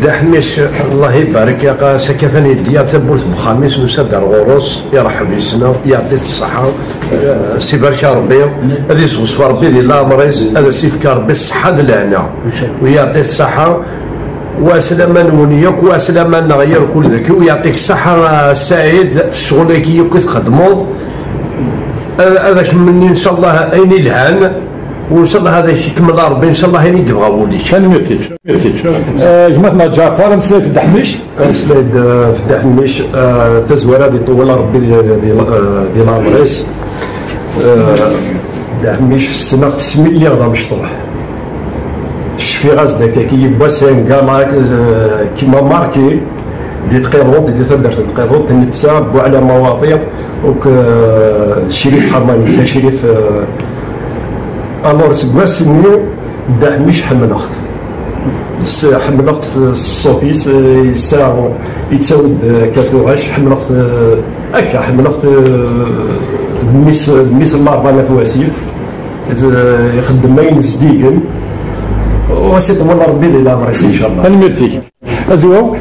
دحميش الله يبارك يا سكفني ديال تبوت بخميس نسد الغروس يرحب يسنا يعطي الصحة سي بركة ربي هذه يصوص ربي ديال لامريس هذا سيفك ربي الصحة الهنا ويعطي الصحة وسلاما ونياك وسلاما نغير كل ذاك ويعطيك الصحة سعيد في الشغل كي تخدموا هذاك مني ان شاء الله اين الهان وان شاء الله هذا يكمل ربي ان شاء الله هاني يبغى ولي شنو ميرتي جماعة جعفر مسلاي في الدحميش مسلاي في الدحميش تزويره دي طول ربي ديال الرئيس الدحميش السنه تسمي اللي غدا مشطوح الشفي غاز داك كي يبا سانكا كيما ماركي دي تقيضوط دي تدرت تقيضوط نتساب على مواضيع وك شريف حرماني دا شريف الور سكواس نيو دحميش حملخت حملخت الصوفيس يتساود كاتوغاش حملخت هكا حملخت ميس الاربعه فواسيف يخدم ما ينزديكن وسيط والله ربي لا مريس ان شاء الله. ميرتي ازواو